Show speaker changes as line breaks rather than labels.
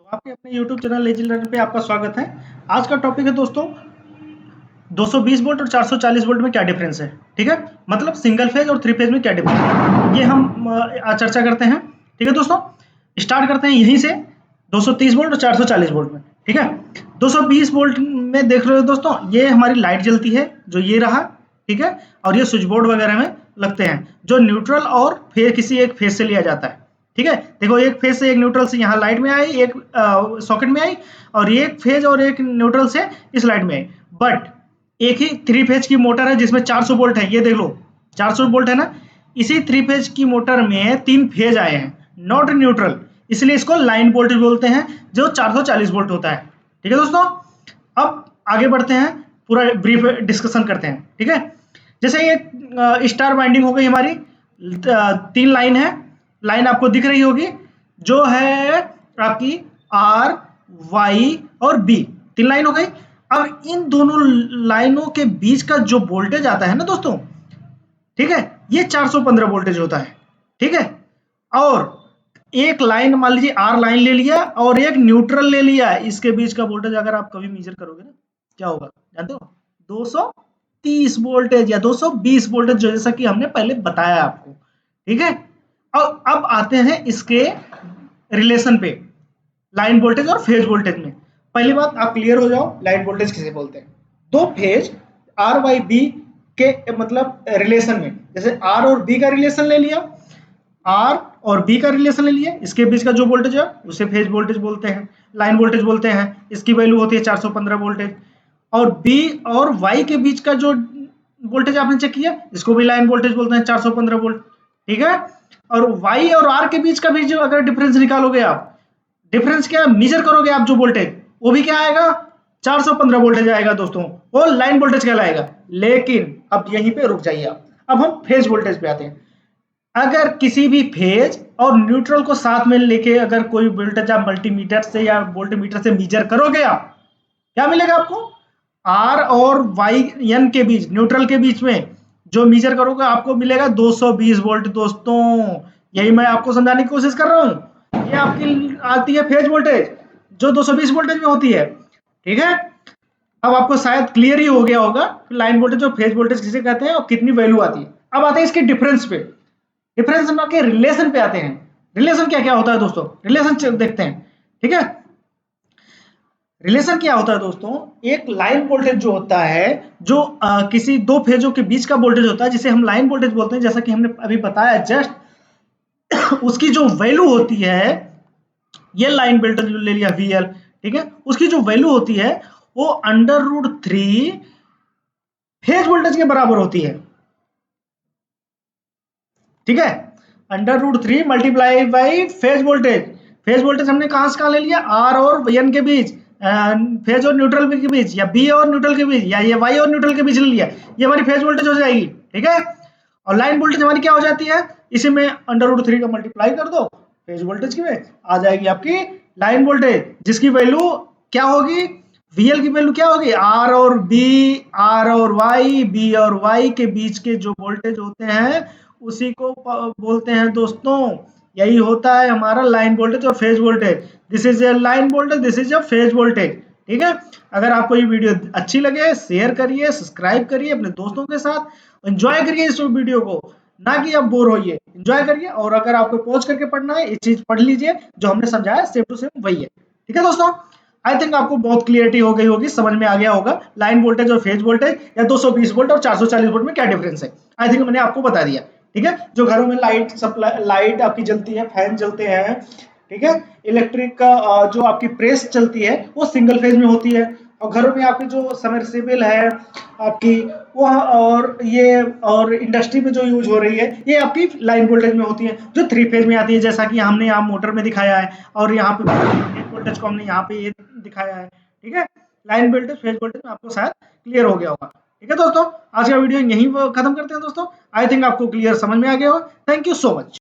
तो आपके अपने YouTube चैनल लेजी लर्नर पे आपका स्वागत है। आज का टॉपिक है दोस्तों 220 वोल्ट और 440 वोल्ट में क्या डिफरेंस है। ठीक है, मतलब सिंगल फेज और थ्री फेज में क्या डिफरेंस है, ये हम चर्चा करते हैं। ठीक है दोस्तों, स्टार्ट करते हैं यहीं से 230 वोल्ट और 440 वोल्ट में। ठीक है, 220 वोल्ट में देख रहे हो दोस्तों, ये हमारी लाइट जलती है जो ये रहा। ठीक है, और ये स्विच बोर्ड वगैरह में लगते हैं जो न्यूट्रल और फिर किसी एक फेज से लिया जाता है। ठीक है, देखो एक फेज से एक न्यूट्रल से यहाँ लाइट में आई, एक सॉकेट में आई, और एक फेज और एक न्यूट्रल से इस लाइट में आई। बट एक ही थ्री फेज की मोटर है जिसमें 400 वोल्ट है, ये देख लो 400 वोल्ट है ना। इसी थ्री फेज की मोटर में तीन फेज आए हैं, नॉट न्यूट्रल, इसलिए इसको लाइन वोल्टेज बोलते हैं जो 440 वोल्ट होता है। ठीक है दोस्तों, अब आगे बढ़ते हैं, पूरा ब्रीफ डिस्कशन करते हैं। ठीक है, जैसे ये स्टार बाइंडिंग हो गई हमारी, तीन लाइन है, लाइन आपको दिख रही होगी जो है आपकी आर वाई और बी, तीन लाइन हो गई। अब इन दोनों लाइनों के बीच का जो वोल्टेज आता है ना दोस्तों, ठीक है, ये 415 वोल्टेज होता है। ठीक है, और एक लाइन मान लीजिए आर लाइन ले लिया और एक न्यूट्रल ले लिया, इसके बीच का वोल्टेज अगर आप कभी मेजर करोगे ना, क्या होगा जानते हो? 230 वोल्टेज या 220 वोल्टेज, जैसा कि हमने पहले बताया आपको। ठीक है, और अब आते हैं इसके रिलेशन पे, लाइन वोल्टेज और फेज वोल्टेज में। पहली बात आप क्लियर हो जाओ, लाइन वोल्टेज किसे बोलते हैं। दो फेज आर वाई बी के मतलब रिलेशन में, जैसे आर और बी का रिलेशन ले लिया, आर और बी का रिलेशन ले लिया, इसके बीच का जो वोल्टेज है उसे फेज वोल्टेज बोलते हैं, लाइन वोल्टेज बोलते हैं। इसकी वैल्यू होती है 415 वोल्टेज। और बी और वाई के बीच का जो वोल्टेज आपने चेक किया, इसको भी लाइन वोल्टेज बोलते हैं, 415 वोल्ट। ठीक है, और वाई और आर के बीच का भी जो अगर डिफरेंस निकालोगे आप, डिफरेंस क्या मेजर करोगे आप जो वोल्टेज, वो भी क्या आएगा? 415 वोल्टेज आएगा दोस्तों, वो लाइन वोल्टेज कहलाएगा। लेकिन अब यहीं पे रुक जाइए आप, अब हम फेज वोल्टेज पे आते हैं। अगर किसी भी फेज और न्यूट्रल को साथ में लेके अगर कोई वोल्टेज आप मल्टीमीटर से या वोल्टमीटर से मीजर करोगे, आप क्या मिलेगा आपको? आर और वाई एन के बीच, न्यूट्रल के बीच में जो मीजर करोगे आपको मिलेगा 220 वोल्ट दोस्तों। यही मैं आपको समझाने की कोशिश कर रहा हूं। ये आपकी आती है फेज वोल्टेज जो 220 वोल्टेज में होती है। ठीक है, अब आपको शायद क्लियर ही हो गया होगा लाइन वोल्टेज और फेज वोल्टेज किसे कहते हैं और कितनी वैल्यू आती है। अब आते हैं इसके डिफरेंस पे, डिफरेंस के रिलेशन पे आते हैं। रिलेशन क्या क्या होता है दोस्तों, रिलेशन देखते हैं। ठीक है, रिलेशन क्या होता है दोस्तों, एक लाइन वोल्टेज जो होता है, जो किसी दो फेजों के बीच का वोल्टेज होता है, जिसे हम लाइन वोल्टेज बोलते हैं, जैसा कि हमने अभी बताया जस्ट। उसकी जो वैल्यू होती है, ये लाइन वोल्टेज ले लिया VL। ठीक है, उसकी जो वैल्यू होती है वो √3 फेज वोल्टेज के बराबर होती है। ठीक है, √3 multiply by phase voltage. Phase voltage हमने कहां से कहां ले लिया? आर और एन के बीच, फेज और न्यूट्रल के बीच, या बी और न्यूट्रल के बीच, या ये वाई और न्यूट्रल के बीच ले लिया, ये हमारी फेज वोल्टेज हो जाएगी। ठीक है, और लाइन वोल्टेज हमारी क्या हो जाती है? इसे में √3 का मल्टीप्लाई कर दो फेज वोल्टेज की में, आ जाएगी आपकी लाइन वोल्टेज, जिसकी वैल्यू क्या होगी? VL की वैल्यू क्या होगी? आर और बी, आर और वाई, बी और वाई के बीच के जो वोल्टेज होते हैं उसी को बोलते हैं दोस्तों। यही होता है हमारा लाइन वोल्टेज और phase voltage. This is a line voltage, this is A phase voltage. ठीक है, अगर आपको ये वीडियो अच्छी लगे शेयर करिए, सब्सक्राइब करिए अपने दोस्तों के साथ, एंजॉय करिए इस वीडियो को, ना कि आप बोर होइए, एंजॉय करिए। और अगर आपको पॉज करके पढ़ना है, ये चीज पढ़ लीजिए जो हमने समझाया, सेम टू सेम वही है। ठीक है दोस्तों, आई थिंक आपको बहुत क्लियरिटी हो गई होगी, समझ में आ गया होगा लाइन वोल्टेज और फेज वोल्टेज, या 220 वोल्ट और 440 वोल्ट में क्या डिफरेंस है। आई थिंक मैंने आपको बता दिया। ठीक है, जो घरों में लाइट सप्लाई, लाइट आपकी जलती है, फैन चलते हैं, ठीक है, इलेक्ट्रिक का जो आपकी प्रेस चलती है वो सिंगल फेज में होती है। और घरों में आपके जो सबमर्सिबल है आपकी वो, और ये और इंडस्ट्री में जो यूज हो रही है, ये आपकी लाइन वोल्टेज में होती है, जो थ्री फेज में आती है, जैसा कि हमने यहाँ मोटर में दिखाया है, और यहाँ पे वोल्टेज को हमने यहाँ पे ये दिखाया है। ठीक है, लाइन वोल्टेज फेज वोल्टेज में आपको शायद क्लियर हो गया होगा। ठीक है दोस्तों, आज का वीडियो यहीं खत्म करते हैं दोस्तों। आई थिंक आपको क्लियर समझ में आ गया होगा। Thank you so much.